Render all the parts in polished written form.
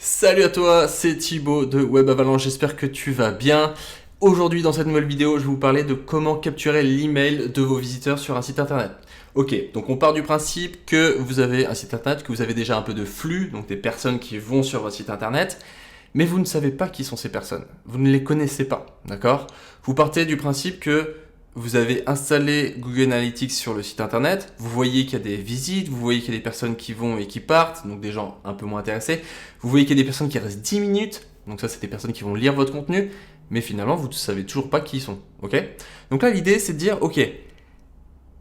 Salut à toi, c'est Thibaut de Web Avalanche, j'espère que tu vas bien. Aujourd'hui dans cette nouvelle vidéo, je vais vous parler de comment capturer l'email de vos visiteurs sur un site internet. Ok, donc on part du principe que vous avez un site internet, que vous avez déjà un peu de flux, donc des personnes qui vont sur votre site internet, mais vous ne savez pas qui sont ces personnes. Vous ne les connaissez pas, d'accord? Vous partez du principe que vous avez installé Google Analytics sur le site internet, vous voyez qu'il y a des visites, vous voyez qu'il y a des personnes qui vont et qui partent, donc des gens un peu moins intéressés, vous voyez qu'il y a des personnes qui restent 10 minutes, donc ça c'est des personnes qui vont lire votre contenu, mais finalement vous ne savez toujours pas qui ils sont, ok? Donc là l'idée c'est de dire, ok,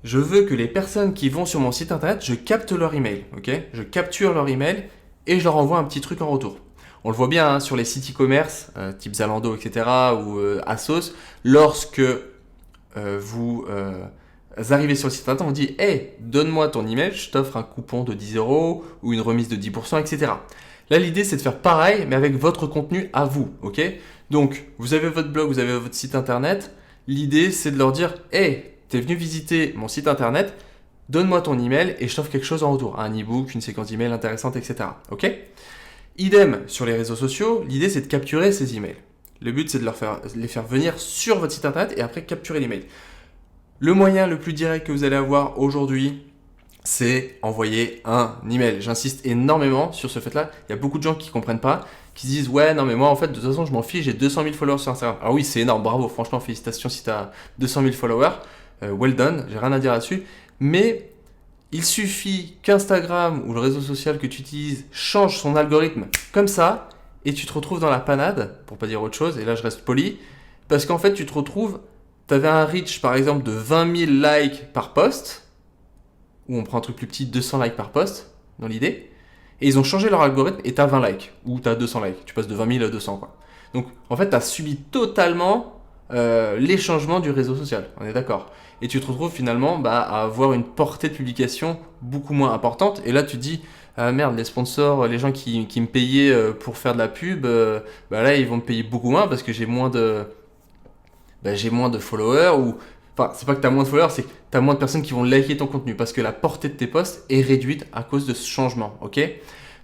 je veux que les personnes qui vont sur mon site internet, je capte leur email, ok? Je capture leur email et je leur envoie un petit truc en retour. On le voit bien hein, sur les sites e-commerce, type Zalando, etc., ou Asos, lorsque vous arrivez sur le site internet, on vous dit hey, donne-moi ton email, je t'offre un coupon de 10 euros ou une remise de 10%, etc. Là, l'idée, c'est de faire pareil, mais avec votre contenu à vous. Ok? Donc, vous avez votre blog, vous avez votre site internet. L'idée, c'est de leur dire hey, t'es venu visiter mon site internet, donne-moi ton email et je t'offre quelque chose en retour. Un e-book, une séquence d'emails intéressante, etc. Ok? Idem sur les réseaux sociaux, l'idée, c'est de capturer ces emails. Le but, c'est de les faire venir sur votre site internet et après capturer l'email. Le moyen le plus direct que vous allez avoir aujourd'hui, c'est envoyer un email. J'insiste énormément sur ce fait-là. Il y a beaucoup de gens qui ne comprennent pas, qui se disent ouais non mais moi en fait de toute façon je m'en fiche, j'ai 200 000 followers sur Instagram. Alors oui c'est énorme, bravo, franchement félicitations si tu as 200 000 followers, well done, j'ai rien à dire là-dessus. Mais il suffit qu'Instagram ou le réseau social que tu utilises change son algorithme comme ça et tu te retrouves dans la panade, pour pas dire autre chose, et là je reste poli, parce qu'en fait tu te retrouves, tu avais un reach par exemple de 20 000 likes par post, ou on prend un truc plus petit, 200 likes par post, dans l'idée, et ils ont changé leur algorithme et tu as 20 likes, ou tu as 200 likes, tu passes de 20 000 à 200 quoi. Donc en fait tu as subi totalement les changements du réseau social, on est d'accord. Et tu te retrouves finalement à avoir une portée de publication beaucoup moins importante. Et là, tu te dis, ah merde, les sponsors, les gens qui me payaient pour faire de la pub, là, ils vont me payer beaucoup moins parce que j'ai moins de followers. Ou, enfin, c'est pas que tu as moins de followers, c'est que tu as moins de personnes qui vont liker ton contenu parce que la portée de tes posts est réduite à cause de ce changement. Ok?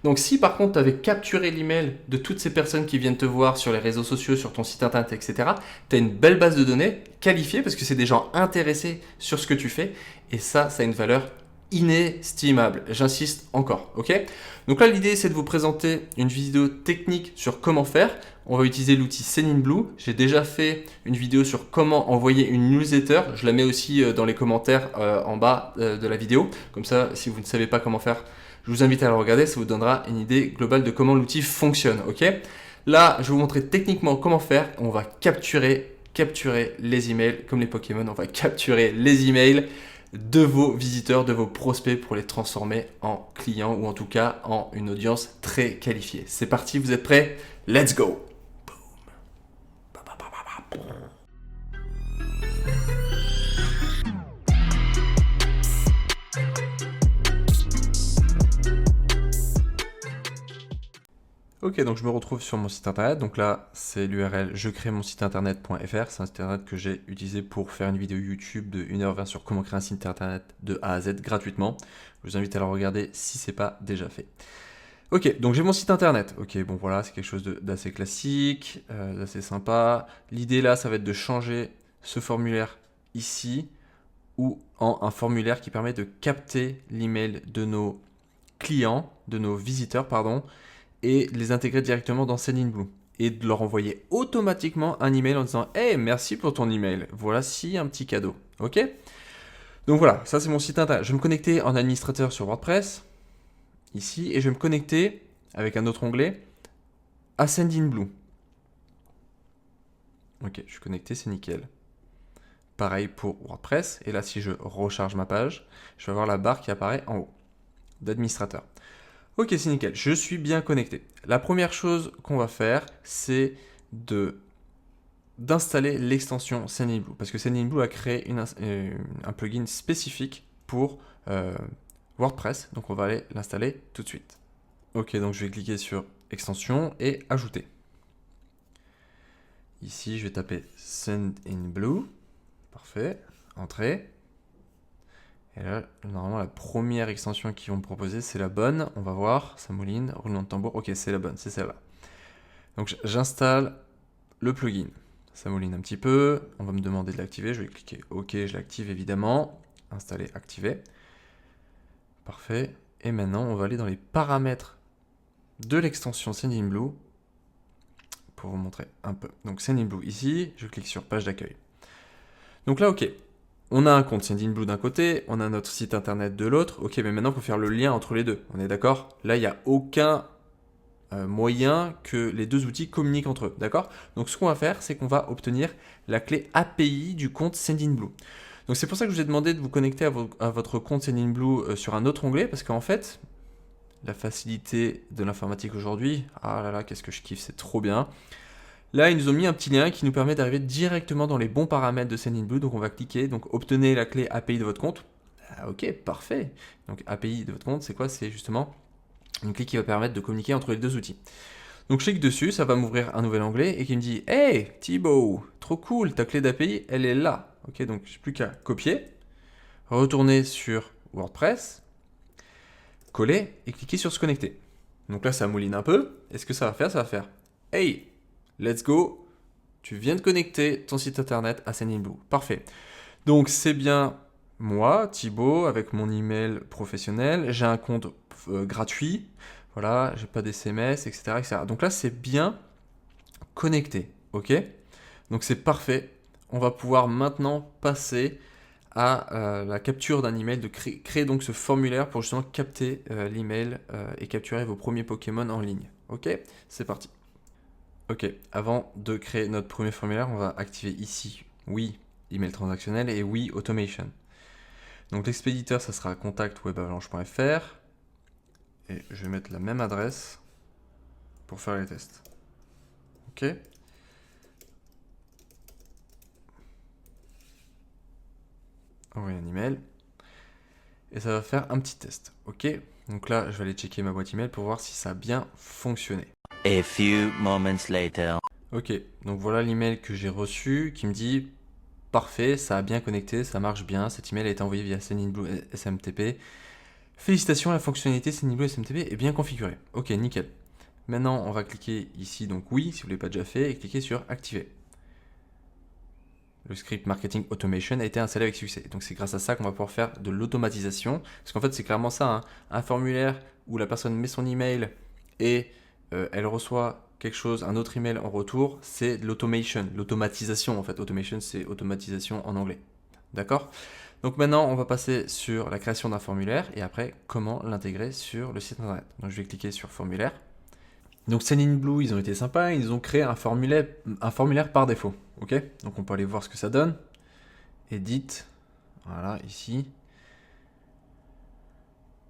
Donc si par contre tu avais capturé l'email de toutes ces personnes qui viennent te voir sur les réseaux sociaux, sur ton site internet, etc., tu as une belle base de données qualifiée parce que c'est des gens intéressés sur ce que tu fais et ça a une valeur inestimable. J'insiste encore, ok? Donc là l'idée c'est de vous présenter une vidéo technique sur comment faire. On va utiliser l'outil Sendinblue. J'ai déjà fait une vidéo sur comment envoyer une newsletter. Je la mets aussi dans les commentaires en bas de la vidéo. Comme ça, si vous ne savez pas comment faire, je vous invite à le regarder, ça vous donnera une idée globale de comment l'outil fonctionne. Ok? Là, je vais vous montrer techniquement comment faire. On va capturer les emails comme les Pokémon. On va capturer les emails de vos visiteurs, de vos prospects pour les transformer en clients ou en tout cas en une audience très qualifiée. C'est parti, vous êtes prêts? Let's go! Ok, donc je me retrouve sur mon site internet. Donc là, c'est l'URL je crée mon site internet.fr. C'est un site internet que j'ai utilisé pour faire une vidéo YouTube de 1h20 sur comment créer un site internet de A à Z gratuitement. Je vous invite à le regarder si ce n'est pas déjà fait. Ok, donc j'ai mon site internet. Ok, bon voilà, c'est quelque chose d'assez classique, d'assez sympa. L'idée là, ça va être de changer ce formulaire ici ou en un formulaire qui permet de capter l'email de nos clients, de nos visiteurs, pardon, et les intégrer directement dans Sendinblue et de leur envoyer automatiquement un email en disant hey, merci pour ton email, voici un petit cadeau. Ok? Donc voilà, ça c'est mon site internet. Je vais me connecter en administrateur sur WordPress, ici, et je vais me connecter avec un autre onglet à Sendinblue. Ok, je suis connecté, c'est nickel. Pareil pour WordPress, et là si je recharge ma page, je vais avoir la barre qui apparaît en haut d'administrateur. Ok, c'est nickel, je suis bien connecté. La première chose qu'on va faire, c'est d'installer l'extension Sendinblue, parce que Sendinblue a créé un plugin spécifique pour WordPress, donc on va aller l'installer tout de suite. Ok, donc je vais cliquer sur extension et ajouter. Ici, je vais taper Sendinblue, parfait, entrée. Et là, normalement, la première extension qu'ils vont me proposer, c'est la bonne. On va voir, ça mouline, roulement de tambour. Ok, c'est la bonne, c'est celle-là. Donc j'installe le plugin. Ça mouline un petit peu. On va me demander de l'activer. Je vais cliquer OK, je l'active évidemment. Installer, activer. Parfait. Et maintenant, on va aller dans les paramètres de l'extension Sendinblue pour vous montrer un peu. Donc Sendinblue ici, je clique sur page d'accueil. Donc là, ok. On a un compte Sendinblue d'un côté, on a notre site internet de l'autre. Ok, mais maintenant, il faut faire le lien entre les deux. On est d'accord? Là, il n'y a aucun moyen que les deux outils communiquent entre eux. D'accord? Donc, ce qu'on va faire, c'est qu'on va obtenir la clé API du compte Sendinblue. Donc, c'est pour ça que je vous ai demandé de vous connecter à votre compte Sendinblue sur un autre onglet, parce qu'en fait, la facilité de l'informatique aujourd'hui, ah là là, qu'est-ce que je kiffe, c'est trop bien. Là, ils nous ont mis un petit lien qui nous permet d'arriver directement dans les bons paramètres de Sendinblue. Donc, on va cliquer. Donc, obtenez la clé API de votre compte. Ah, ok, parfait. Donc, API de votre compte, c'est quoi? C'est justement une clé qui va permettre de communiquer entre les deux outils. Donc, je clique dessus, ça va m'ouvrir un nouvel onglet et qui me dit Hey, Thibaut, trop cool, ta clé d'API, elle est là. Ok, donc, je n'ai plus qu'à copier, retourner sur WordPress, coller et cliquer sur se connecter. Donc là, ça mouline un peu. Et ce que ça va faire, Hey, let's go, tu viens de connecter ton site internet à Sendinblue. Parfait. Donc c'est bien moi, Thibaut, avec mon email professionnel. J'ai un compte gratuit. Voilà, j'ai pas d'SMS, etc., etc. Donc là, c'est bien connecté. Ok? Donc c'est parfait. On va pouvoir maintenant passer à la capture d'un email, de créer donc ce formulaire pour justement capter l'email et capturer vos premiers Pokémon en ligne. Ok? C'est parti. Ok, avant de créer notre premier formulaire, on va activer ici oui email transactionnel et oui automation. Donc l'expéditeur, ça sera contact.webavalanche.fr et je vais mettre la même adresse pour faire les tests. Ok. Envoyer un email et ça va faire un petit test. Ok. Donc là, je vais aller checker ma boîte email pour voir si ça a bien fonctionné. A few moments later. Ok, donc voilà l'email que j'ai reçu qui me dit parfait, ça a bien connecté, ça marche bien, cet email a été envoyé via Sendinblue SMTP. Félicitations, la fonctionnalité Sendinblue SMTP est bien configurée. Ok, nickel. Maintenant, on va cliquer ici, donc oui, si vous ne l'avez pas déjà fait, et cliquer sur activer. Le script marketing automation a été installé avec succès. Donc c'est grâce à ça qu'on va pouvoir faire de l'automatisation. Parce qu'en fait, c'est clairement ça, hein, un formulaire où la personne met son email et elle reçoit quelque chose, un autre email en retour, c'est de l'automation, l'automatisation en fait. Automation, c'est automatisation en anglais. D'accord? Donc maintenant, on va passer sur la création d'un formulaire et après, comment l'intégrer sur le site internet. Donc je vais cliquer sur formulaire. Donc Sendinblue, ils ont été sympas, ils ont créé un formulaire par défaut. Ok? Donc on peut aller voir ce que ça donne. Edit, voilà, ici.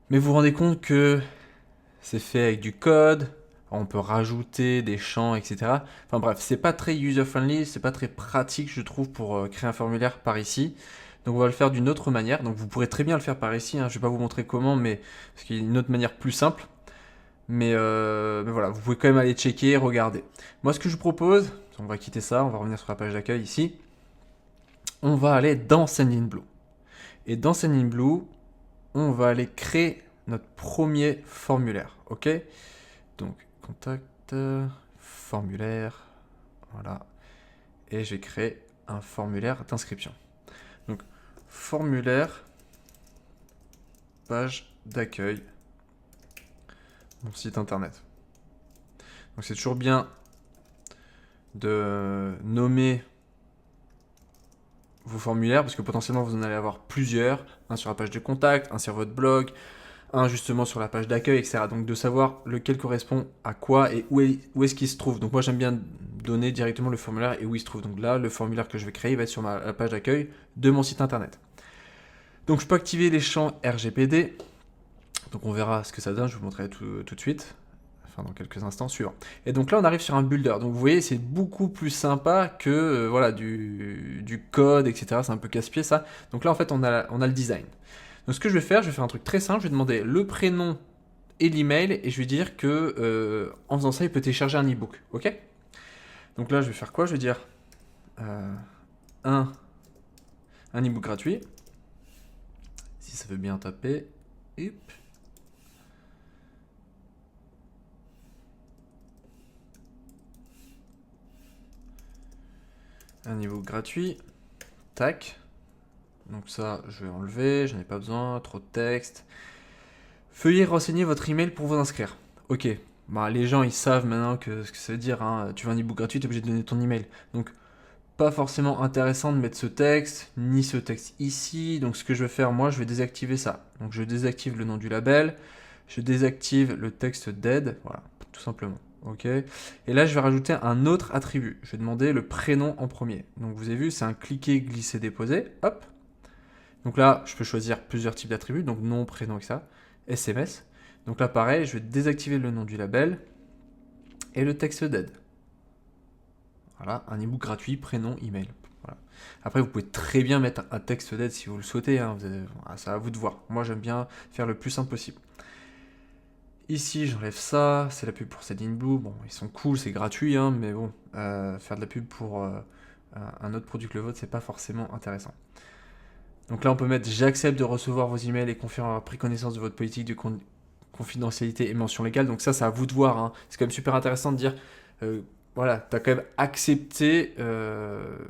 Mais vous vous rendez compte que c'est fait avec du code, on peut rajouter des champs, etc. Enfin bref, c'est pas très user-friendly, c'est pas très pratique, je trouve, pour créer un formulaire par ici. Donc on va le faire d'une autre manière. Donc vous pourrez très bien le faire par ici, hein. Je vais pas vous montrer comment, mais parce qu'il y a une autre manière plus simple. Mais voilà, vous pouvez quand même aller checker, regarder. Moi, ce que je vous propose, on va quitter ça, on va revenir sur la page d'accueil ici. On va aller dans Sendinblue. Et dans Sendinblue, on va aller créer notre premier formulaire. Ok? Donc, contact, formulaire, voilà. Et je vais créer un formulaire d'inscription. Donc, formulaire, page d'accueil, mon site internet. Donc, c'est toujours bien de nommer vos formulaires parce que potentiellement vous en allez avoir plusieurs, un sur la page de contact, un sur votre blog, un justement sur la page d'accueil, etc. Donc de savoir lequel correspond à quoi et où est-ce qu'il se trouve. Donc moi j'aime bien donner directement le formulaire et où il se trouve. Donc là le formulaire que je vais créer va être sur la page d'accueil de mon site internet. Donc je peux activer les champs RGPD. Donc on verra ce que ça donne, je vous montrerai tout de suite. Enfin dans quelques instants suivants. Et donc là on arrive sur un builder. Donc vous voyez c'est beaucoup plus sympa que voilà du code, etc. C'est un peu casse-pied ça. Donc là en fait on a le design. Donc ce que je vais faire un truc très simple. Je vais demander le prénom et l'email et je vais dire que en faisant ça il peut télécharger un ebook. Ok? Donc là je vais faire quoi? Je vais dire un ebook gratuit. si ça veut bien taper. Hop. Un ebook gratuit. Tac. Donc ça, je vais enlever, j'en ai pas besoin, trop de texte. Veuillez renseigner votre email pour vous inscrire. Ok, bah, les gens ils savent maintenant ce que ça veut dire, hein. Tu veux un ebook gratuit, tu es obligé de donner ton email. Donc pas forcément intéressant de mettre ce texte, ni ce texte ici. Donc ce que je vais faire, moi, je vais désactiver ça. Donc je désactive le nom du label, je désactive le texte d'aide, voilà, tout simplement. Ok. Et là, je vais rajouter un autre attribut. Je vais demander le prénom en premier. Donc vous avez vu, c'est un cliquer, glisser, déposer. Hop. Donc là, je peux choisir plusieurs types d'attributs, donc nom, prénom, etc. SMS. Donc là, pareil, je vais désactiver le nom du label et le texte d'aide. Voilà, un ebook gratuit, prénom, email. Voilà. Après, vous pouvez très bien mettre un texte d'aide si vous le souhaitez. Hein. C'est à vous de voir. Moi, j'aime bien faire le plus simple possible. Ici, j'enlève ça. C'est la pub pour Sendinblue. Bon, ils sont cool, c'est gratuit, hein, mais bon, faire de la pub pour un autre produit que le vôtre, c'est pas forcément intéressant. Donc là, on peut mettre j'accepte de recevoir vos emails et confirme avoir pris connaissance de votre politique de confidentialité et mention légale. Donc ça, c'est à vous de voir. Hein. C'est quand même super intéressant de dire, voilà, tu as quand même accepté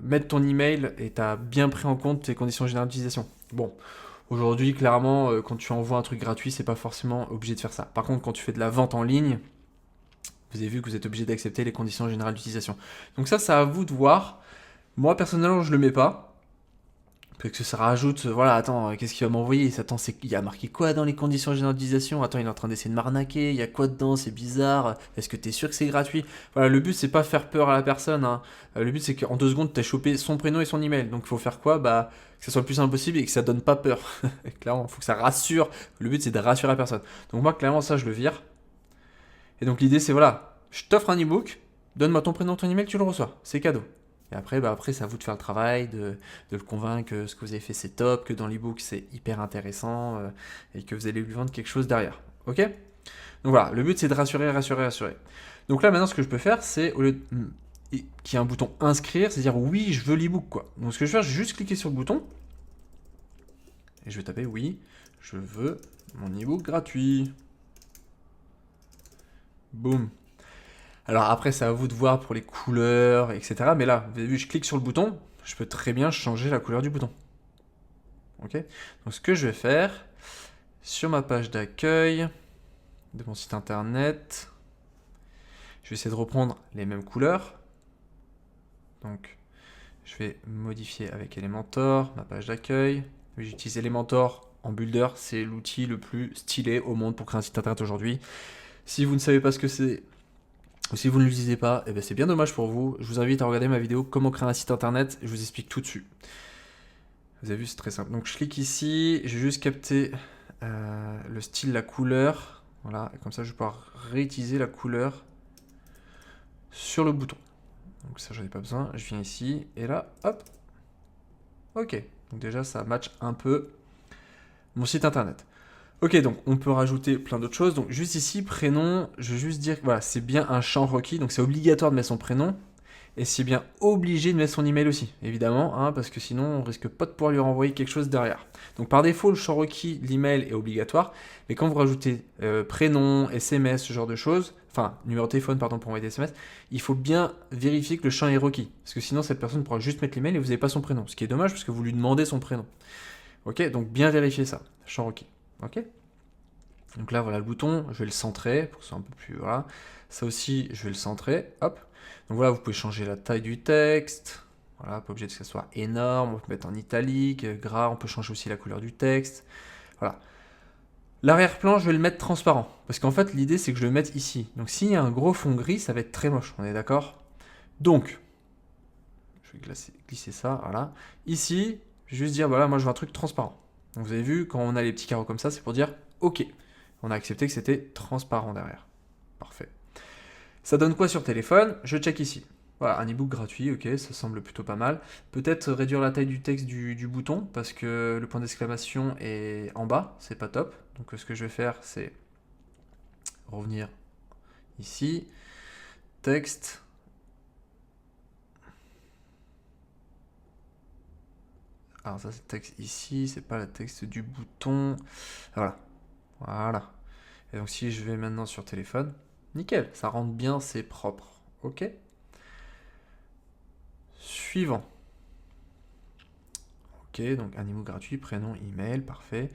mettre ton email et tu as bien pris en compte tes conditions générales d'utilisation. Bon, aujourd'hui, clairement, quand tu envoies un truc gratuit, c'est pas forcément obligé de faire ça. Par contre, quand tu fais de la vente en ligne, vous avez vu que vous êtes obligé d'accepter les conditions générales d'utilisation. Donc ça, c'est à vous de voir. Moi, personnellement, je le mets pas. Parce que ça rajoute, voilà, attends, qu'est-ce qu'il va m'envoyer? Attends, il y a marqué quoi dans les conditions générales d'utilisation? Attends, il est en train d'essayer de m'arnaquer, il y a quoi dedans? C'est bizarre. Est-ce que t'es sûr que c'est gratuit? Voilà, le but, c'est pas faire peur à la personne, hein. Le but, c'est qu'en 2 secondes, t'as chopé son prénom et son email. Donc, il faut faire quoi? Bah, que ça soit le plus simple possible et que ça donne pas peur. Clairement, il faut que ça rassure. Le but, c'est de rassurer la personne. Donc, moi, clairement, ça, je le vire. Et donc, l'idée, c'est voilà, je t'offre un ebook, donne-moi ton prénom, ton email, tu le reçois. C'est cadeau. Et après, c'est à vous de faire le travail, de le convaincre que ce que vous avez fait c'est top, que dans l'ebook c'est hyper intéressant et que vous allez lui vendre quelque chose derrière. Ok? Donc voilà, le but c'est de rassurer, rassurer, rassurer. Donc là maintenant ce que je peux faire c'est, au lieu qu'il y ait un bouton inscrire, c'est dire oui je veux l'ebook quoi. Donc ce que je vais faire, je vais juste cliquer sur le bouton et je vais taper oui, je veux mon ebook gratuit. Boum. Alors après, c'est à vous de voir pour les couleurs, etc. Mais là, vous avez vu, je clique sur le bouton, je peux très bien changer la couleur du bouton. Ok? Donc ce que je vais faire, sur ma page d'accueil de mon site internet, je vais essayer de reprendre les mêmes couleurs. Donc je vais modifier avec Elementor, ma page d'accueil. J'utilise Elementor en Builder, c'est l'outil le plus stylé au monde pour créer un site internet aujourd'hui. Si vous ne savez pas ce que c'est, ou si vous ne l'utilisez pas, eh ben c'est bien dommage pour vous. Je vous invite à regarder ma vidéo comment créer un site internet. Je vous explique tout dessus. Vous avez vu, c'est très simple. Donc je clique ici, je vais juste capter le style, la couleur. Voilà, et comme ça je vais pouvoir réutiliser la couleur sur le bouton. Donc ça j'en ai pas besoin. Je viens ici et là, hop. Ok. Donc déjà ça match un peu mon site internet. Ok, donc on peut rajouter plein d'autres choses. Donc juste ici, prénom, je vais juste dire que voilà, c'est bien un champ requis, donc c'est obligatoire de mettre son prénom. Et c'est bien obligé de mettre son email aussi, évidemment, hein, parce que sinon on risque pas de pouvoir lui renvoyer quelque chose derrière. Donc par défaut, le champ requis, l'email est obligatoire, mais quand vous rajoutez prénom, SMS, ce genre de choses, enfin numéro de téléphone pardon pour envoyer des SMS, il faut bien vérifier que le champ est requis, parce que sinon cette personne pourra juste mettre l'email et vous n'avez pas son prénom, ce qui est dommage parce que vous lui demandez son prénom. Ok, donc bien vérifier ça, champ requis. Ok. Donc là, voilà le bouton, je vais le centrer pour que ce soit un peu plus. Voilà. Ça aussi, je vais le centrer. Hop. Donc voilà, vous pouvez changer la taille du texte. Voilà, pas obligé que ça soit énorme. On peut mettre en italique, gras. On peut changer aussi la couleur du texte. Voilà. L'arrière-plan, je vais le mettre transparent. Parce qu'en fait, l'idée, c'est que je le mette ici. Donc s'il y a un gros fond gris, ça va être très moche. On est d'accord? Donc, je vais glisser ça. Voilà. Ici, je vais juste dire, voilà, moi, je veux un truc transparent. Donc vous avez vu, quand on a les petits carreaux comme ça, c'est pour dire OK. On a accepté que c'était transparent derrière. Parfait. Ça donne quoi sur téléphone? Je check ici. Voilà, un ebook gratuit, ok, ça semble plutôt pas mal. Peut-être réduire la taille du texte du bouton, parce que le point d'exclamation est en bas, c'est pas top. Donc ce que je vais faire, c'est revenir ici, texte, Alors ça c'est le texte ici, c'est pas le texte du bouton. Voilà. Voilà. Et donc si je vais maintenant sur téléphone, nickel, ça rentre bien, c'est propre. Ok. Suivant. Ok, donc un email gratuit, prénom, email, parfait.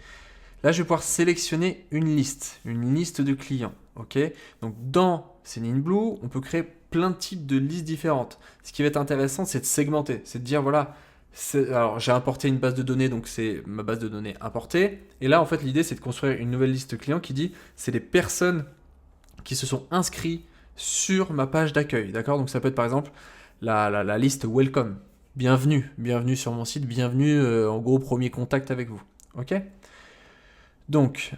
Là, je vais pouvoir sélectionner une liste de clients. Ok. Donc dans Sendinblue, on peut créer plein de types de listes différentes. Ce qui va être intéressant, c'est de segmenter, c'est de dire voilà. Alors j'ai importé une base de données, donc c'est ma base de données importée. Et là, en fait, l'idée, c'est de construire une nouvelle liste client qui dit c'est les personnes qui se sont inscrits sur ma page d'accueil. D'accord. Donc ça peut être par exemple la liste welcome. Bienvenue sur mon site, bienvenue en gros premier contact avec vous. Ok. Donc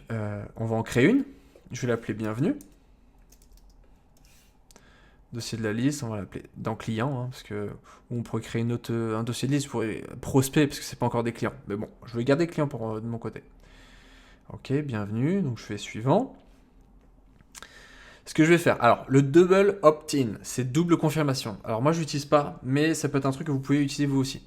on va en créer une. Je vais l'appeler bienvenue. Dossier de la liste, on va l'appeler dans client, hein, parce que on pourrait créer un dossier de liste pour prospect, parce que c'est pas encore des clients. Mais bon, je vais garder client de mon côté. Ok, bienvenue, donc je fais suivant. Ce que je vais faire, alors le double opt-in, c'est double confirmation. Alors moi je l'utilise pas, mais ça peut être un truc que vous pouvez utiliser vous aussi.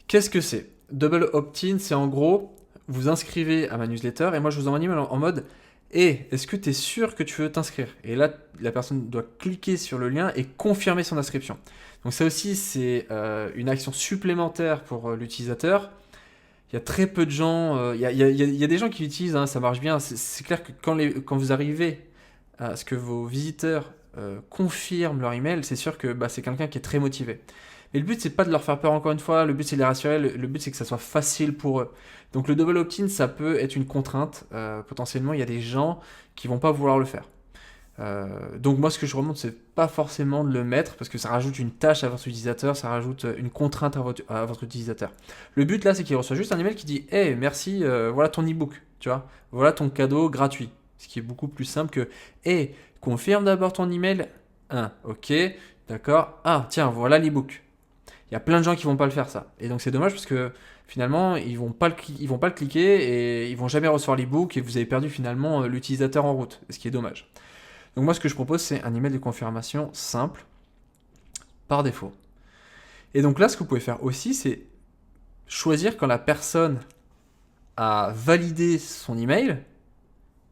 Qu'est-ce que c'est? Double opt-in, c'est en gros, vous inscrivez à ma newsletter et moi je vous envoie un email en mode est-ce que tu es sûr que tu veux t'inscrire? Et là, la personne doit cliquer sur le lien et confirmer son inscription. Donc ça aussi, c'est une action supplémentaire pour l'utilisateur. Il y a très peu de gens, il y a des gens qui l'utilisent, hein, ça marche bien. C'est clair que quand vous arrivez à ce que vos visiteurs confirment leur email, c'est sûr que c'est quelqu'un qui est très motivé. Mais le but, c'est pas de leur faire peur encore une fois, le but, c'est de les rassurer, le but, c'est que ça soit facile pour eux. Donc le double opt-in, ça peut être une contrainte. Potentiellement, il y a des gens qui vont pas vouloir le faire. Donc moi, ce que je remonte, c'est pas forcément de le mettre, parce que ça rajoute une tâche à votre utilisateur, ça rajoute une contrainte à votre utilisateur. Le but, là, c'est qu'il reçoit juste un email qui dit « Hey, merci, voilà ton e-book, tu vois, voilà ton cadeau gratuit ». Ce qui est beaucoup plus simple que « Hey, confirme d'abord ton email. » Ok, d'accord. Ah, tiens, voilà l'e-book. Il y a plein de gens qui vont pas le faire ça. Et donc c'est dommage parce que finalement, ils vont pas le cliquer et ils vont jamais recevoir l'e-book et vous avez perdu finalement l'utilisateur en route, ce qui est dommage. Donc moi ce que je propose c'est un email de confirmation simple par défaut. Et donc là ce que vous pouvez faire aussi c'est choisir quand la personne a validé son email,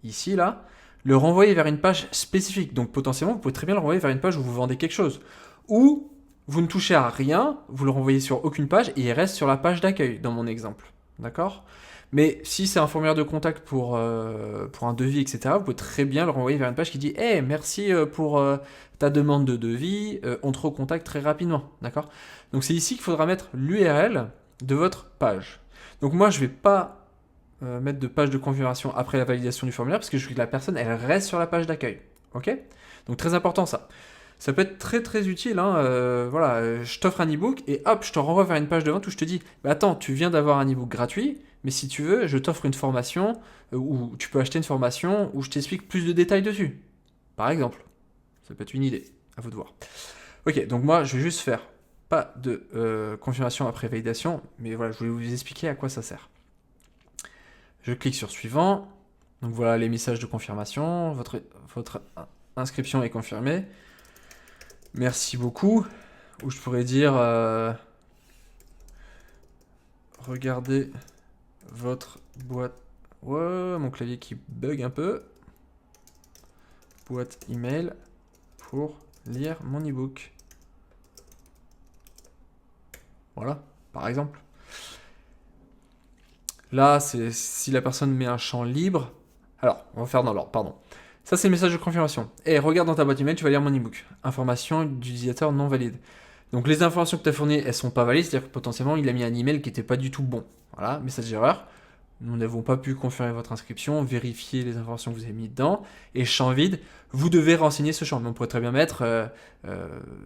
ici là, le renvoyer vers une page spécifique. Donc potentiellement vous pouvez très bien le renvoyer vers une page où vous vendez quelque chose. Ou vous ne touchez à rien, vous le renvoyez sur aucune page et il reste sur la page d'accueil, dans mon exemple. D'accord? Mais si c'est un formulaire de contact pour un devis, etc., vous pouvez très bien le renvoyer vers une page qui dit « Hey, merci pour ta demande de devis, on te recontacte très rapidement. » D'accord? Donc c'est ici qu'il faudra mettre l'URL de votre page. Donc moi, je ne vais pas mettre de page de confirmation après la validation du formulaire parce que je veux que la personne, elle reste sur la page d'accueil. Ok? Donc très important ça. Ça peut être très très utile, hein. Voilà, je t'offre un e-book et hop, je te renvoie vers une page de vente où je te dis attends, tu viens d'avoir un e-book gratuit, mais si tu veux, je t'offre une formation où tu peux acheter une formation où je t'explique plus de détails dessus. Par exemple, ça peut être une idée, à vous de voir. Ok, donc moi je vais juste faire pas de confirmation après validation, mais voilà, je voulais vous expliquer à quoi ça sert. Je clique sur suivant, donc voilà les messages de confirmation, votre inscription est confirmée. Merci beaucoup. Ou je pourrais dire regardez votre boîte. Ouais, mon clavier qui bug un peu. Boîte email pour lire mon e-book. Voilà, par exemple. Là, c'est si la personne met un champ libre. Alors, on va faire dans l'ordre, pardon. Ça, c'est le message de confirmation. Et regarde dans ta boîte email, tu vas lire mon e-book. Information d'utilisateur non valide. Donc, les informations que tu as fournies, elles sont pas valides, c'est-à-dire que potentiellement, il a mis un email qui n'était pas du tout bon. Voilà, message d'erreur. Nous n'avons pas pu confirmer votre inscription, vérifier les informations que vous avez mis dedans. Et champ vide, vous devez renseigner ce champ. Mais on pourrait très bien mettre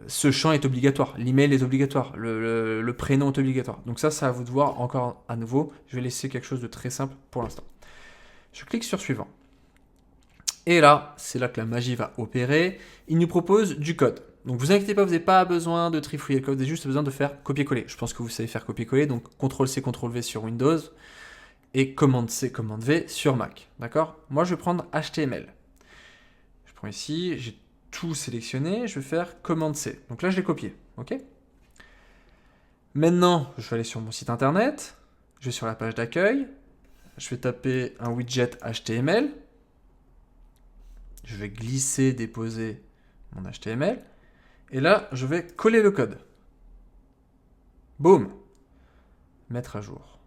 ce champ est obligatoire, l'email est obligatoire, le prénom est obligatoire. Donc ça, c'est à vous de voir encore à nouveau. Je vais laisser quelque chose de très simple pour l'instant. Je clique sur suivant. Et là, c'est là que la magie va opérer. Il nous propose du code. Donc vous inquiétez pas, vous n'avez pas besoin de trifouiller le code, vous avez juste besoin de faire copier-coller. Je pense que vous savez faire copier-coller, donc CTRL-C, CTRL-V sur Windows et Command-C, Command-V sur Mac. D'accord? Moi, je vais prendre HTML. Je prends ici, j'ai tout sélectionné, je vais faire Command-C. Donc là, je l'ai copié. Ok? Maintenant, je vais aller sur mon site internet. je vais sur la page d'accueil, je vais taper un widget HTML, je vais glisser, déposer mon HTML, et là, je vais coller le code. Boum! Mettre à jour.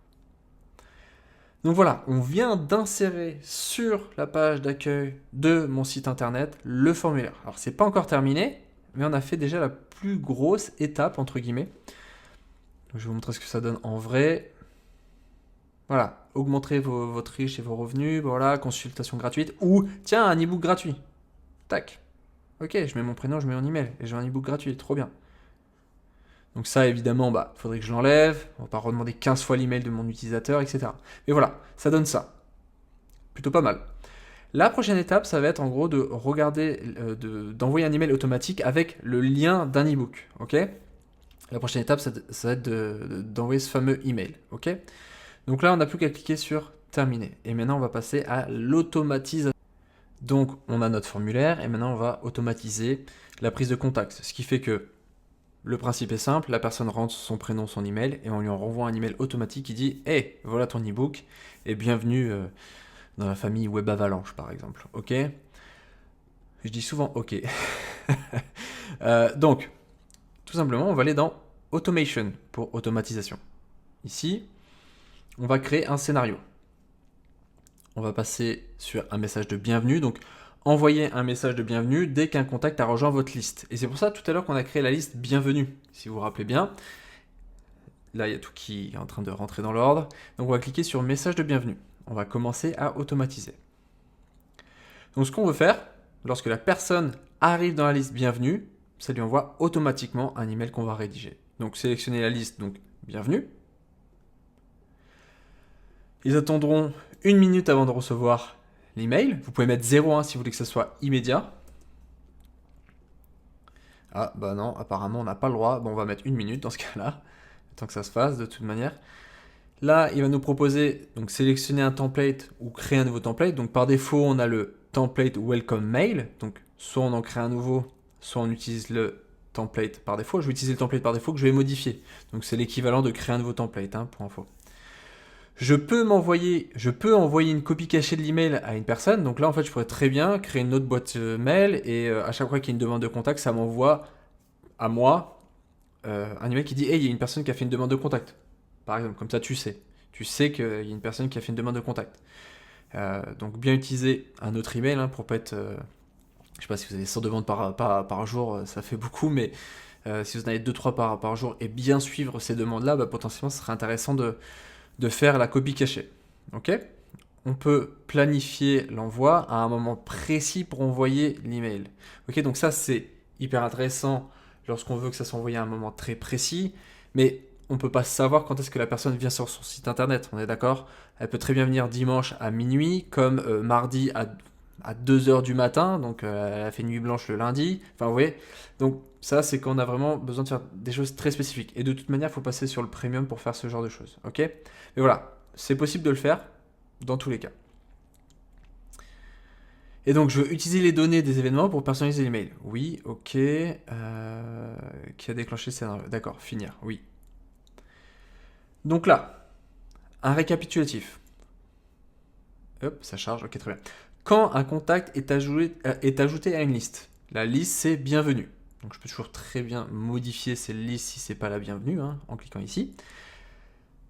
Donc voilà, on vient d'insérer sur la page d'accueil de mon site internet le formulaire. Alors c'est pas encore terminé, mais on a fait déjà la plus grosse étape entre guillemets. Donc, je vais vous montrer ce que ça donne en vrai. Voilà, augmenter votre riche et vos revenus, voilà, consultation gratuite, ou tiens, un e-book gratuit. Tac. Ok, je mets mon prénom, je mets mon email, et j'ai un e-book gratuit, trop bien. Donc ça, évidemment, il faudrait que je l'enlève. On va pas redemander 15 fois l'email de mon utilisateur, etc. Mais voilà, ça donne ça. Plutôt pas mal. La prochaine étape, ça va être en gros de regarder, d'envoyer un email automatique avec le lien d'un ebook. Ok ? La prochaine étape, ça va être d'envoyer ce fameux email. Ok ? Donc là, on n'a plus qu'à cliquer sur terminer. Et maintenant, on va passer à l'automatisation. Donc, on a notre formulaire et maintenant, on va automatiser la prise de contact. Ce qui fait que le principe est simple, la personne rentre son prénom, son email, et on lui en renvoie un email automatique qui dit « Hey, voilà ton ebook, et bienvenue dans la famille Web Avalanche, par exemple. » Ok ? Je dis souvent « Ok ». Donc, tout simplement, on va aller dans « Automation » pour automatisation. Ici, on va créer un scénario. On va passer sur un message de bienvenue, donc envoyer un message de bienvenue dès qu'un contact a rejoint votre liste. Et c'est pour ça tout à l'heure qu'on a créé la liste bienvenue, si vous vous rappelez bien. Là, il y a tout qui est en train de rentrer dans l'ordre. Donc on va cliquer sur message de bienvenue. On va commencer à automatiser. Donc ce qu'on veut faire, lorsque la personne arrive dans la liste bienvenue, ça lui envoie automatiquement un email qu'on va rédiger. Donc sélectionnez la liste, donc bienvenue. Ils attendront 1 minute avant de recevoir l'email. Vous pouvez mettre 0,1 si vous voulez que ce soit immédiat. Ah bah non, apparemment on n'a pas le droit. Bon, on va mettre 1 minute dans ce cas-là, tant que ça se fasse de toute manière. Là, il va nous proposer donc sélectionner un template ou créer un nouveau template. Donc par défaut, on a le template welcome mail. Donc soit on en crée un nouveau, soit on utilise le template par défaut. Je vais utiliser le template par défaut que je vais modifier. Donc c'est l'équivalent de créer un nouveau template, pour info. Je peux envoyer une copie cachée de l'email à une personne. Donc là, en fait, je pourrais très bien créer une autre boîte mail et à chaque fois qu'il y a une demande de contact, ça m'envoie à moi un email qui dit « Hey, il y a une personne qui a fait une demande de contact. » Par exemple, comme ça, tu sais. Tu sais qu'il y a une personne qui a fait une demande de contact. Donc bien utiliser un autre email pour pas être... je sais pas si vous avez 100 demandes par jour, ça fait beaucoup, mais si vous en avez 2-3 par jour et bien suivre ces demandes-là, potentiellement, ce serait intéressant de faire la copie cachée. Ok ? On peut planifier l'envoi à un moment précis pour envoyer l'email. Ok, donc ça c'est hyper intéressant lorsqu'on veut que ça soit envoyé à un moment très précis, mais on ne peut pas savoir quand est-ce que la personne vient sur son site internet, on est d'accord ? Elle peut très bien venir dimanche à minuit, comme mardi à 2h du matin, donc elle a fait nuit blanche le lundi, enfin vous voyez. Donc ça c'est qu'on a vraiment besoin de faire des choses très spécifiques. Et de toute manière, il faut passer sur le premium pour faire ce genre de choses, ok ? Mais voilà, c'est possible de le faire dans tous les cas. Et donc, je veux utiliser les données des événements pour personnaliser l'email. Oui, ok. Qui a déclenché le scénario ? D'accord, finir, oui. Donc là, un récapitulatif. Hop, ça charge, ok, très bien. Quand un contact est ajouté à une liste, la liste c'est bienvenue. Donc je peux toujours très bien modifier ces listes si c'est pas la bienvenue, en cliquant ici.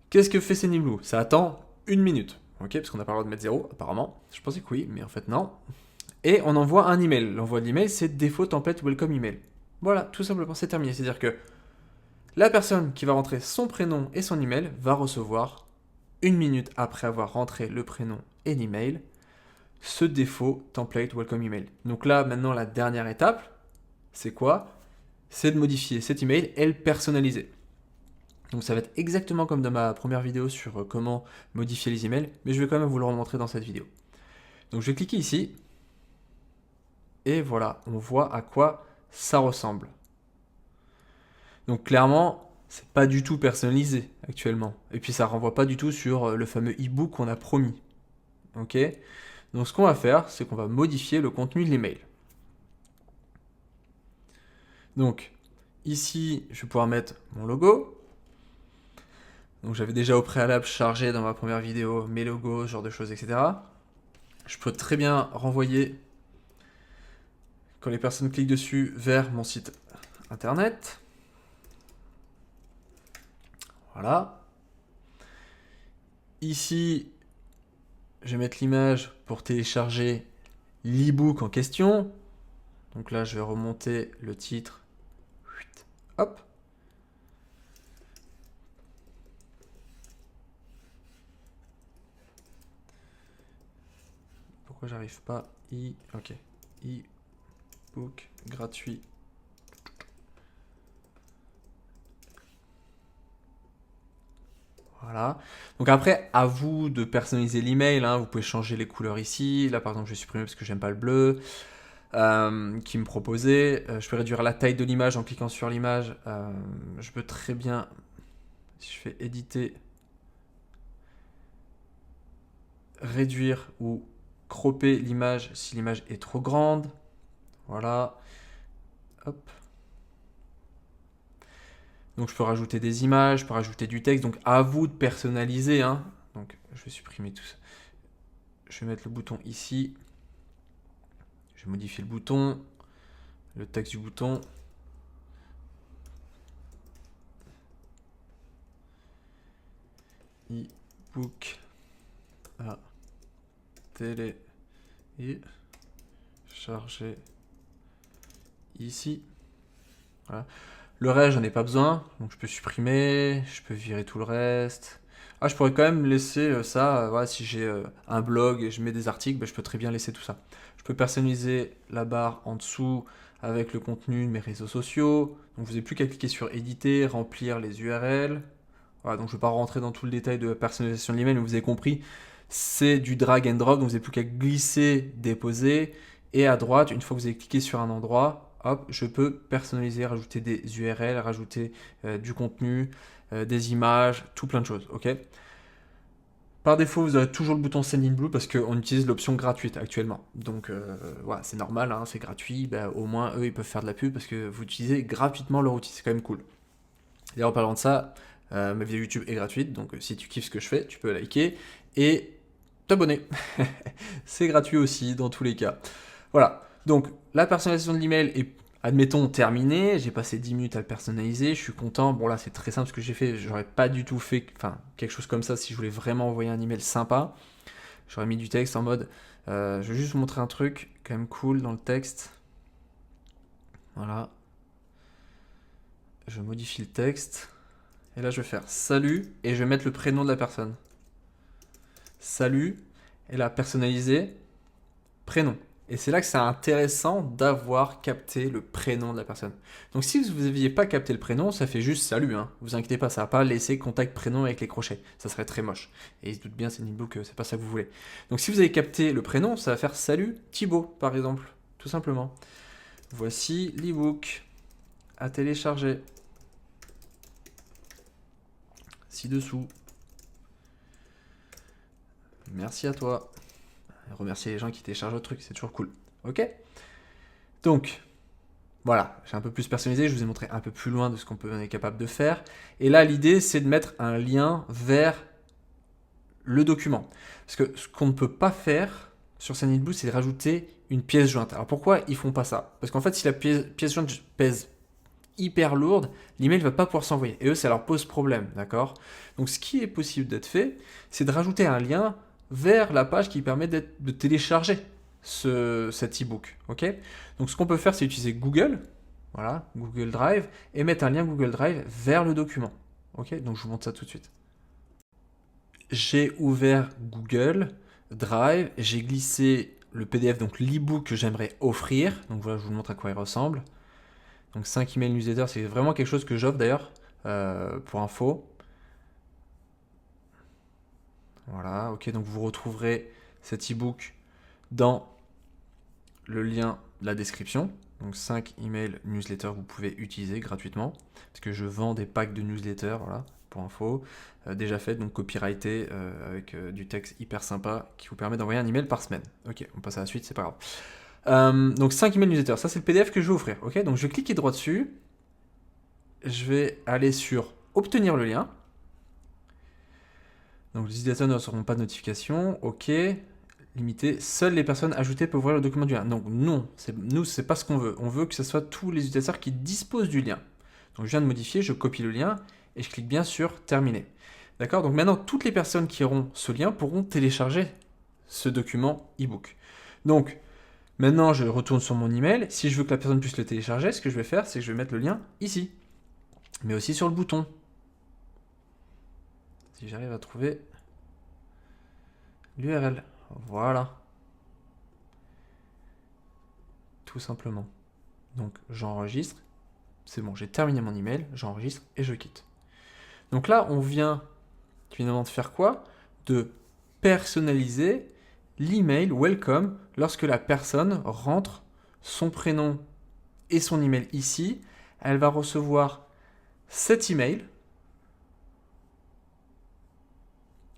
Qu'est-ce que fait Sendinblue ? Ça attend 1 minute, ok, parce qu'on n'a pas le droit de mettre 0 apparemment. Je pensais que oui, mais en fait non. Et on envoie un email. L'envoi de l'email, c'est défaut template welcome email. Voilà, tout simplement, c'est terminé. C'est-à-dire que la personne qui va rentrer son prénom et son email va recevoir 1 minute après avoir rentré le prénom et l'email ce défaut template welcome email. Donc là, maintenant, la dernière étape, c'est quoi ? C'est de modifier cet email et le personnaliser. Donc ça va être exactement comme dans ma première vidéo sur comment modifier les emails, mais je vais quand même vous le remontrer dans cette vidéo. Donc je vais cliquer ici, et voilà, on voit à quoi ça ressemble. Donc clairement, c'est pas du tout personnalisé actuellement. Et puis ça renvoie pas du tout sur le fameux e-book qu'on a promis. Ok ? Donc ce qu'on va faire, c'est qu'on va modifier le contenu de l'email. Donc ici, je vais pouvoir mettre mon logo. Donc j'avais déjà au préalable chargé dans ma première vidéo mes logos, ce genre de choses, etc. Je peux très bien renvoyer, quand les personnes cliquent dessus, vers mon site internet. Voilà. Ici, je vais mettre l'image pour télécharger l'e-book en question. Donc là, je vais remonter le titre. Hop. Pourquoi j'arrive pas? Ok. E-book gratuit. Voilà. Donc après, à vous de personnaliser l'email. Hein. Vous pouvez changer les couleurs ici. Là, par exemple, je vais supprimer parce que j'aime pas le bleu. Qui me proposait. Je peux réduire la taille de l'image en cliquant sur l'image. Je peux très bien, si je fais éditer, réduire ou cropper l'image si l'image est trop grande. Voilà. Hop. Donc je peux rajouter des images, je peux rajouter du texte. Donc à vous de personnaliser. Hein. Donc je vais supprimer tout ça. Je vais mettre le bouton ici. Je vais modifier le bouton. Le texte du bouton. E-book à télé et charger ici. Voilà. Le reste, j'en ai pas besoin, donc je peux supprimer, je peux virer tout le reste. Ah, je pourrais quand même laisser ça, voilà, si j'ai un blog et je mets des articles, je peux très bien laisser tout ça. Je peux personnaliser la barre en dessous avec le contenu de mes réseaux sociaux. Donc vous n'avez plus qu'à cliquer sur éditer, remplir les URL. Voilà, donc je ne vais pas rentrer dans tout le détail de la personnalisation de l'email, mais vous avez compris, c'est du drag and drop, donc vous n'avez plus qu'à glisser, déposer, et à droite, une fois que vous avez cliqué sur un endroit, hop, je peux personnaliser, rajouter des URL, rajouter du contenu, des images, tout plein de choses, ok? Par défaut, vous aurez toujours le bouton Send in Blue parce qu'on utilise l'option gratuite actuellement. Donc voilà, c'est normal, hein, c'est gratuit, au moins eux ils peuvent faire de la pub parce que vous utilisez gratuitement leur outil, c'est quand même cool. D'ailleurs, en parlant de ça, ma vidéo YouTube est gratuite, donc si tu kiffes ce que je fais, tu peux liker et t'abonner. C'est gratuit aussi dans tous les cas. Voilà, donc la personnalisation de l'email est, admettons, terminée. J'ai passé 10 minutes à le personnaliser, je suis content. Bon là, c'est très simple ce que j'ai fait, j'aurais pas du tout fait quelque chose comme ça si je voulais vraiment envoyer un email sympa. J'aurais mis du texte en mode, je vais juste vous montrer un truc quand même cool dans le texte. Voilà. Je modifie le texte. Et là, je vais faire salut et je vais mettre le prénom de la personne. Salut. Et là, personnaliser, prénom. Et c'est là que c'est intéressant d'avoir capté le prénom de la personne. Donc si vous n'aviez pas capté le prénom, ça fait juste salut. Hein. Vous inquiétez pas, ça va pas laisser contact prénom avec les crochets. Ça serait très moche. Et il se doute bien, c'est Niblo que c'est pas ça que vous voulez. Donc si vous avez capté le prénom, ça va faire salut Thibaut, par exemple. Tout simplement. Voici l'ebook à télécharger. Ci-dessous. Merci à toi. Remercier les gens qui téléchargent le truc, c'est toujours cool. Ok? Donc, voilà, j'ai un peu plus personnalisé, je vous ai montré un peu plus loin de ce qu'on est capable de faire. Et là, l'idée, c'est de mettre un lien vers le document. Parce que ce qu'on ne peut pas faire sur Sendinblue, c'est de rajouter une pièce jointe. Alors pourquoi ils font pas ça? Parce qu'en fait, si la pièce jointe pèse hyper lourde, l'email ne va pas pouvoir s'envoyer. Et eux, ça leur pose problème, d'accord? Donc ce qui est possible d'être fait, c'est de rajouter un lien vers la page qui permet de télécharger cet e-book. Ok? Donc ce qu'on peut faire, c'est utiliser Google, voilà, Google Drive, et mettre un lien Google Drive vers le document. Ok? Donc je vous montre ça tout de suite. J'ai ouvert Google Drive, j'ai glissé le PDF, donc l'e-book que j'aimerais offrir. Donc voilà, je vous montre à quoi il ressemble. Donc 5 emails newsletters, c'est vraiment quelque chose que j'offre d'ailleurs, pour info. Voilà, ok, donc vous retrouverez cet e-book dans le lien de la description. Donc 5 emails newsletters que vous pouvez utiliser gratuitement. Parce que je vends des packs de newsletters, voilà, pour info. Déjà fait, donc copyrighté, avec du texte hyper sympa qui vous permet d'envoyer un email par semaine. Ok, on passe à la suite, c'est pas grave. Donc 5 emails newsletters, ça c'est le PDF que je vais offrir. Ok, donc je vais cliquer droit dessus. Je vais aller sur obtenir le lien. Donc les utilisateurs ne recevront pas de notification. Ok. Limité. Seules les personnes ajoutées peuvent ouvrir le document du lien. Donc non, c'est pas ce qu'on veut. On veut que ce soit tous les utilisateurs qui disposent du lien. Donc je viens de modifier, je copie le lien et je clique bien sur terminer. D'accord? Donc maintenant, toutes les personnes qui auront ce lien pourront télécharger ce document e-book. Donc maintenant, je retourne sur mon email. Si je veux que la personne puisse le télécharger, ce que je vais faire, c'est que je vais mettre le lien ici, mais aussi sur le bouton. Si j'arrive à trouver l'URL. Voilà. Tout simplement. Donc j'enregistre. C'est bon, j'ai terminé mon email, j'enregistre et je quitte. Donc là, on vient finalement de faire quoi? De personnaliser l'email welcome lorsque la personne rentre son prénom et son email ici. Elle va recevoir cet email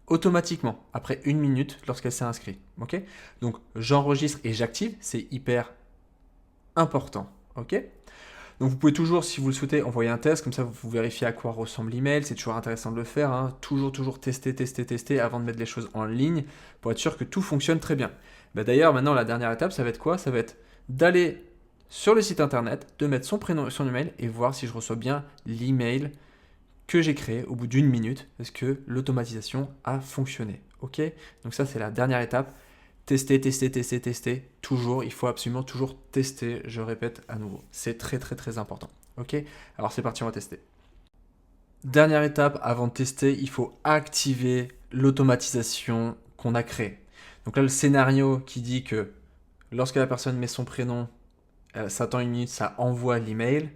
automatiquement après 1 minute lorsqu'elle s'est inscrite. Ok? Donc j'enregistre et j'active, c'est hyper important. Ok? Donc vous pouvez toujours, si vous le souhaitez, envoyer un test, comme ça vous vérifiez à quoi ressemble l'email, c'est toujours intéressant de le faire, hein. Toujours tester avant de mettre les choses en ligne, pour être sûr que tout fonctionne très bien. D'ailleurs, maintenant la dernière étape, ça va être quoi? Ça va être d'aller sur le site internet, de mettre son prénom et son email, et voir si je reçois bien l'email que j'ai créé au bout d'1 minute, parce que l'automatisation a fonctionné. Ok? Donc ça c'est la dernière étape. Tester. Toujours, il faut absolument toujours tester, je répète à nouveau. C'est très important. Ok? Alors c'est parti, on va tester. Dernière étape, avant de tester, il faut activer l'automatisation qu'on a créée. Donc là, le scénario qui dit que lorsque la personne met son prénom, ça attend 1 minute, ça envoie l'email,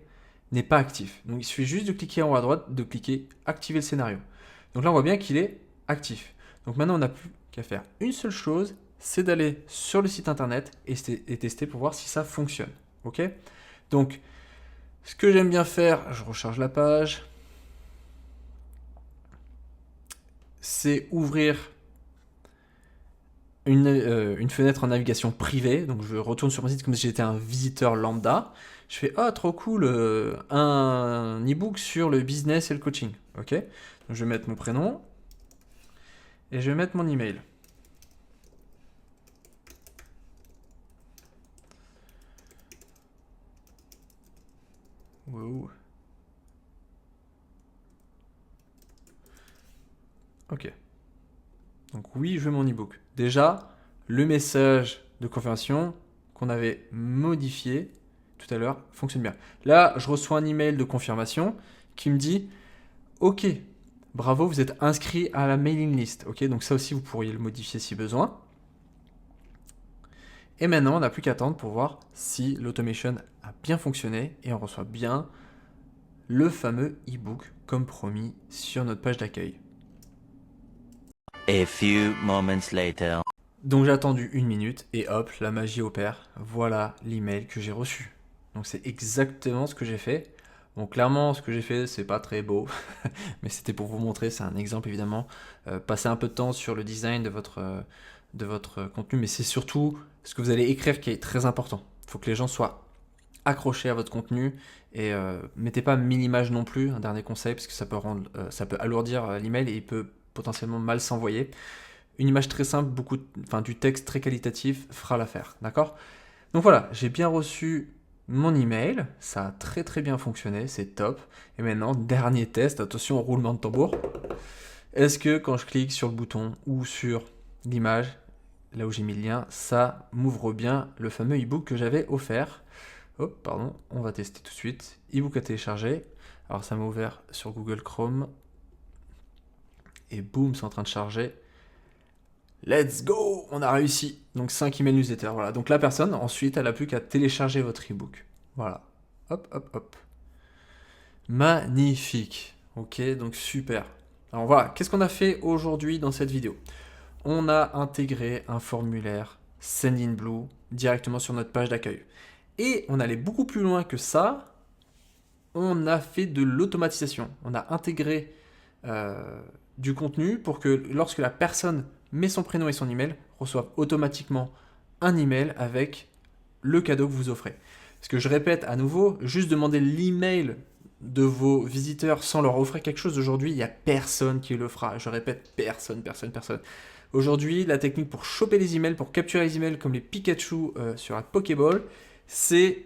n'est pas actif. Donc il suffit juste de cliquer en haut à droite, de cliquer activer le scénario. Donc là, on voit bien qu'il est actif. Donc maintenant, on n'a plus qu'à faire une seule chose, c'est d'aller sur le site internet et tester pour voir si ça fonctionne. Ok? Donc, ce que j'aime bien faire, je recharge la page, c'est ouvrir une fenêtre en navigation privée. Donc, je retourne sur mon site comme si j'étais un visiteur lambda. Je fais « Ah, trop cool, un e-book sur le business et le coaching. » Ok? Donc, je vais mettre mon prénom et je vais mettre mon email. Wow. Ok. Donc oui, je veux mon ebook. Déjà, le message de confirmation qu'on avait modifié tout à l'heure fonctionne bien. Là, je reçois un email de confirmation qui me dit « Ok, bravo, vous êtes inscrit à la mailing list. » Ok, donc ça aussi, vous pourriez le modifier si besoin. Et maintenant, on n'a plus qu'à attendre pour voir si l'automation a bien fonctionné et on reçoit bien le fameux e-book comme promis sur notre page d'accueil. A few moments later. Donc j'ai attendu 1 minute et hop, la magie opère. Voilà l'email que j'ai reçu. Donc c'est exactement ce que j'ai fait. Bon, clairement, ce que j'ai fait, c'est pas très beau, mais c'était pour vous montrer, c'est un exemple évidemment. Passez un peu de temps sur le design de votre contenu, mais c'est surtout ce que vous allez écrire qui est très important. Il faut que les gens soient accrochés à votre contenu et mettez pas 1000 images non plus, un dernier conseil, parce que ça peut alourdir l'email et il peut potentiellement mal s'envoyer. Une image très simple, du texte très qualitatif fera l'affaire, d'accord? Donc voilà, j'ai bien reçu mon email, ça a très bien fonctionné, c'est top. Et maintenant, dernier test, attention au roulement de tambour. Est-ce que quand je clique sur le bouton ou sur l'image, là où j'ai mis le lien, ça m'ouvre bien le fameux e-book que j'avais offert? Hop, pardon, on va tester tout de suite. E-book à télécharger. Alors ça m'a ouvert sur Google Chrome. Et boum, c'est en train de charger. Let's go! On a réussi. Donc 5 emails newsletters. Voilà. Donc la personne, ensuite, elle n'a plus qu'à télécharger votre e-book. Voilà. Hop. Magnifique. Ok, donc super. Alors voilà, qu'est-ce qu'on a fait aujourd'hui dans cette vidéo? On a intégré un formulaire Sendinblue directement sur notre page d'accueil. Et on allait beaucoup plus loin que ça. On a fait de l'automatisation. On a intégré du contenu pour que lorsque la personne met son prénom et son email, reçoive automatiquement un email avec le cadeau que vous offrez. Parce que je répète à nouveau, juste demander l'email de vos visiteurs sans leur offrir quelque chose, aujourd'hui, il n'y a personne qui le fera. Je répète, personne. Aujourd'hui, la technique pour choper les emails, pour capturer les emails comme les Pikachu sur la Pokéball, c'est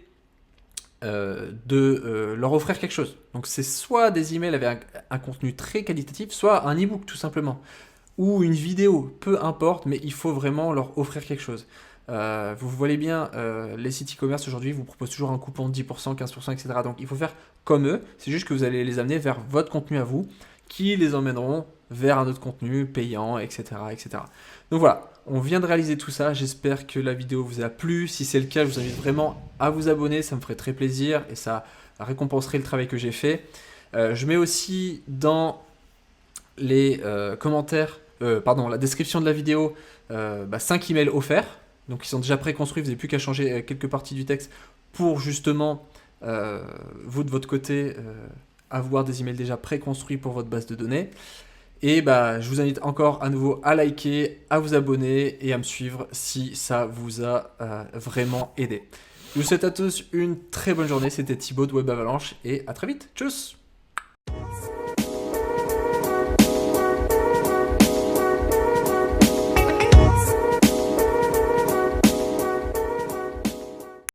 de leur offrir quelque chose. Donc c'est soit des emails avec un contenu très qualitatif, soit un e-book tout simplement, ou une vidéo, peu importe, mais il faut vraiment leur offrir quelque chose. Vous voyez bien, les sites e-commerce aujourd'hui vous proposent toujours un coupon de 10%, 15%, etc. Donc il faut faire comme eux, c'est juste que vous allez les amener vers votre contenu à vous, qui les emmèneront vers un autre contenu payant, etc., etc. Donc voilà, on vient de réaliser tout ça, j'espère que la vidéo vous a plu. Si c'est le cas, je vous invite vraiment à vous abonner, ça me ferait très plaisir et ça récompenserait le travail que j'ai fait. Je mets aussi dans les commentaires, la description de la vidéo, 5 emails offerts. Donc ils sont déjà préconstruits, vous n'avez plus qu'à changer quelques parties du texte pour justement, vous de votre côté, avoir des emails déjà préconstruits pour votre base de données. Et je vous invite encore à nouveau à liker, à vous abonner et à me suivre si ça vous a vraiment aidé. Je vous souhaite à tous une très bonne journée, c'était Thibaut de Web Avalanche et à très vite, tchuss!